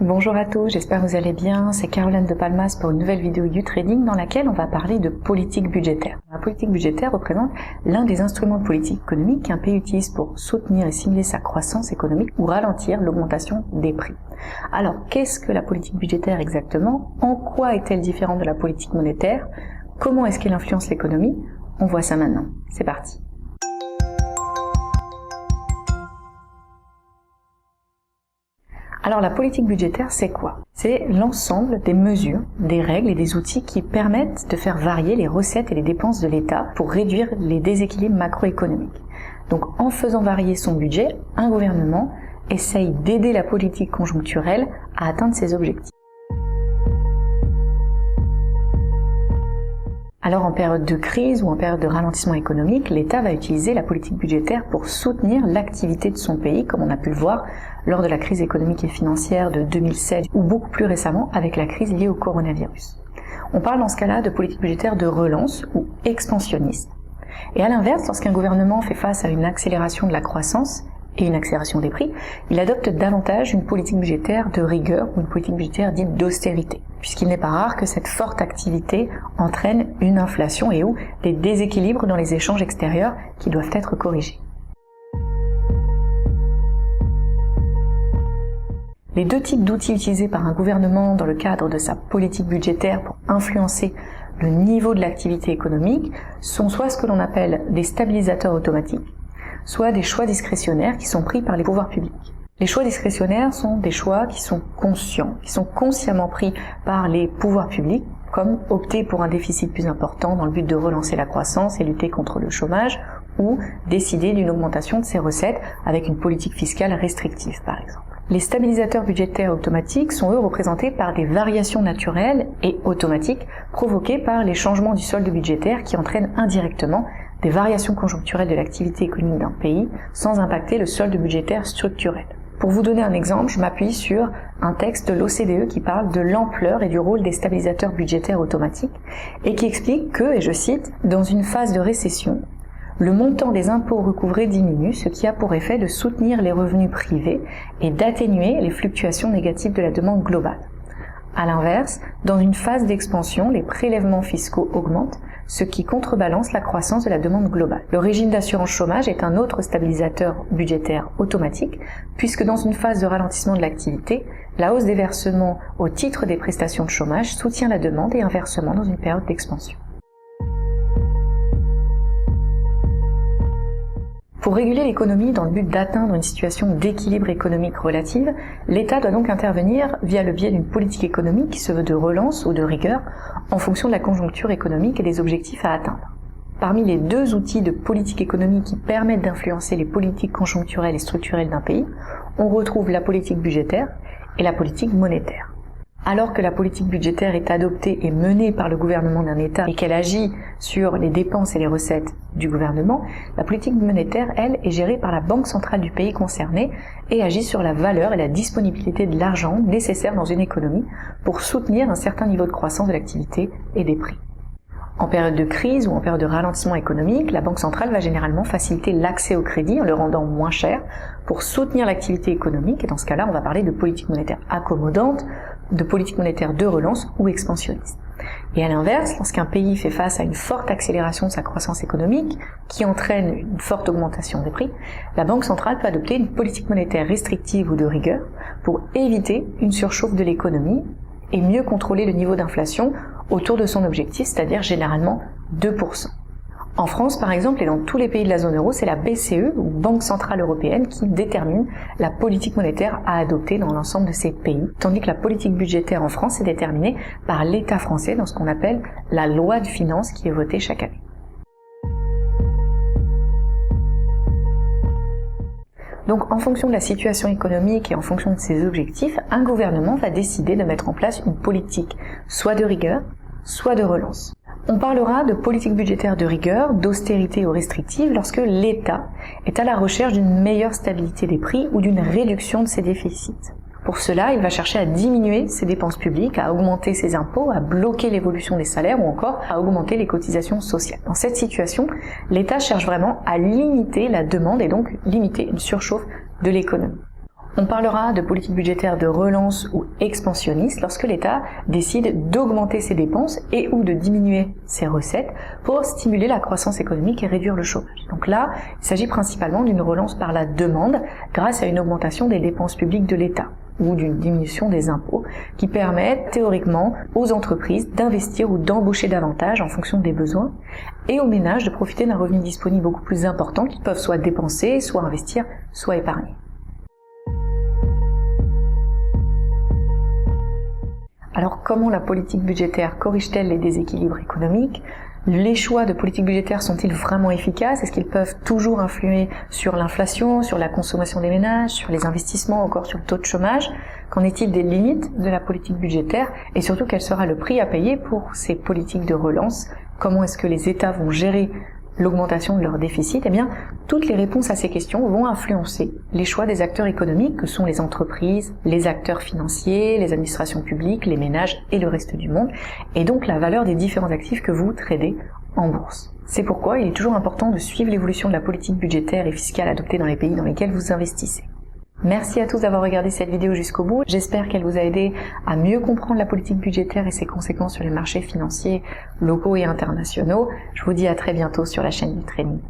Bonjour à tous, j'espère que vous allez bien. C'est Caroline de Palmas pour une nouvelle vidéo YouTrading dans laquelle on va parler de politique budgétaire. La politique budgétaire représente l'un des instruments de politique économique qu'un pays utilise pour soutenir et stimuler sa croissance économique ou ralentir l'augmentation des prix. Alors, qu'est-ce que la politique budgétaire exactement? En quoi est-elle différente de la politique monétaire? Comment est-ce qu'elle influence l'économie? On voit ça maintenant. C'est parti. Alors la politique budgétaire, c'est quoi? C'est l'ensemble des mesures, des règles et des outils qui permettent de faire varier les recettes et les dépenses de l'État pour réduire les déséquilibres macroéconomiques. Donc en faisant varier son budget, un gouvernement essaye d'aider la politique conjoncturelle à atteindre ses objectifs. Alors en période de crise ou en période de ralentissement économique, l'État va utiliser la politique budgétaire pour soutenir l'activité de son pays, comme on a pu le voir lors de la crise économique et financière de 2007 ou beaucoup plus récemment avec la crise liée au coronavirus. On parle dans ce cas-là de politique budgétaire de relance ou expansionniste. Et à l'inverse, lorsqu'un gouvernement fait face à une accélération de la croissance et une accélération des prix, il adopte davantage une politique budgétaire de rigueur ou une politique budgétaire dite d'austérité, puisqu'il n'est pas rare que cette forte activité entraîne une inflation et ou des déséquilibres dans les échanges extérieurs qui doivent être corrigés. Les deux types d'outils utilisés par un gouvernement dans le cadre de sa politique budgétaire pour influencer le niveau de l'activité économique sont soit ce que l'on appelle des stabilisateurs automatiques, soit des choix discrétionnaires qui sont pris par les pouvoirs publics. Les choix discrétionnaires sont des choix qui sont conscients, qui sont consciemment pris par les pouvoirs publics, comme opter pour un déficit plus important dans le but de relancer la croissance et lutter contre le chômage, ou décider d'une augmentation de ses recettes avec une politique fiscale restrictive, par exemple. Les stabilisateurs budgétaires automatiques sont eux représentés par des variations naturelles et automatiques provoquées par les changements du solde budgétaire qui entraînent indirectement des variations conjoncturelles de l'activité économique d'un pays sans impacter le solde budgétaire structurel. Pour vous donner un exemple, je m'appuie sur un texte de l'OCDE qui parle de l'ampleur et du rôle des stabilisateurs budgétaires automatiques et qui explique que, et je cite, « dans une phase de récession, le montant des impôts recouvrés diminue, ce qui a pour effet de soutenir les revenus privés et d'atténuer les fluctuations négatives de la demande globale. À l'inverse, dans une phase d'expansion, les prélèvements fiscaux augmentent, ce qui contrebalance la croissance de la demande globale. Le régime d'assurance chômage est un autre stabilisateur budgétaire automatique, puisque dans une phase de ralentissement de l'activité, la hausse des versements au titre des prestations de chômage soutient la demande et inversement dans une période d'expansion. Pour réguler l'économie dans le but d'atteindre une situation d'équilibre économique relative, l'État doit donc intervenir via le biais d'une politique économique qui se veut de relance ou de rigueur en fonction de la conjoncture économique et des objectifs à atteindre. Parmi les deux outils de politique économique qui permettent d'influencer les politiques conjoncturelles et structurelles d'un pays, on retrouve la politique budgétaire et la politique monétaire. Alors que la politique budgétaire est adoptée et menée par le gouvernement d'un État et qu'elle agit sur les dépenses et les recettes du gouvernement, la politique monétaire, elle, est gérée par la banque centrale du pays concerné et agit sur la valeur et la disponibilité de l'argent nécessaire dans une économie pour soutenir un certain niveau de croissance de l'activité et des prix. En période de crise ou en période de ralentissement économique, la Banque centrale va généralement faciliter l'accès au crédit en le rendant moins cher pour soutenir l'activité économique, et dans ce cas-là, on va parler de politique monétaire accommodante, de politique monétaire de relance ou expansionniste. Et à l'inverse, lorsqu'un pays fait face à une forte accélération de sa croissance économique, qui entraîne une forte augmentation des prix, la Banque centrale peut adopter une politique monétaire restrictive ou de rigueur pour éviter une surchauffe de l'économie et mieux contrôler le niveau d'inflation autour de son objectif, c'est-à-dire généralement 2%. En France, par exemple, et dans tous les pays de la zone euro, c'est la BCE, ou Banque Centrale Européenne, qui détermine la politique monétaire à adopter dans l'ensemble de ces pays, tandis que la politique budgétaire en France est déterminée par l'État français dans ce qu'on appelle la loi de finances qui est votée chaque année. Donc, en fonction de la situation économique et en fonction de ses objectifs, un gouvernement va décider de mettre en place une politique soit de rigueur, soit de relance. On parlera de politique budgétaire de rigueur, d'austérité ou restrictive lorsque l'État est à la recherche d'une meilleure stabilité des prix ou d'une réduction de ses déficits. Pour cela, il va chercher à diminuer ses dépenses publiques, à augmenter ses impôts, à bloquer l'évolution des salaires ou encore à augmenter les cotisations sociales. Dans cette situation, l'État cherche vraiment à limiter la demande et donc limiter une surchauffe de l'économie. On parlera de politique budgétaire de relance ou expansionniste lorsque l'État décide d'augmenter ses dépenses et ou de diminuer ses recettes pour stimuler la croissance économique et réduire le chômage. Donc là, il s'agit principalement d'une relance par la demande grâce à une augmentation des dépenses publiques de l'État ou d'une diminution des impôts qui permettent théoriquement aux entreprises d'investir ou d'embaucher davantage en fonction des besoins et aux ménages de profiter d'un revenu disponible beaucoup plus important qu'ils peuvent soit dépenser, soit investir, soit épargner. Alors comment la politique budgétaire corrige-t-elle les déséquilibres économiques? Les choix de politique budgétaire sont-ils vraiment efficaces? Est-ce qu'ils peuvent toujours influer sur l'inflation, sur la consommation des ménages, sur les investissements, encore sur le taux de chômage? Qu'en est-il des limites de la politique budgétaire? Et surtout, quel sera le prix à payer pour ces politiques de relance? Comment est-ce que les États vont gérer l'augmentation de leur déficit? Eh bien, toutes les réponses à ces questions vont influencer les choix des acteurs économiques que sont les entreprises, les acteurs financiers, les administrations publiques, les ménages et le reste du monde, et donc la valeur des différents actifs que vous tradez en bourse. C'est pourquoi il est toujours important de suivre l'évolution de la politique budgétaire et fiscale adoptée dans les pays dans lesquels vous investissez. Merci à tous d'avoir regardé cette vidéo jusqu'au bout. J'espère qu'elle vous a aidé à mieux comprendre la politique budgétaire et ses conséquences sur les marchés financiers locaux et internationaux. Je vous dis à très bientôt sur la chaîne du Trading.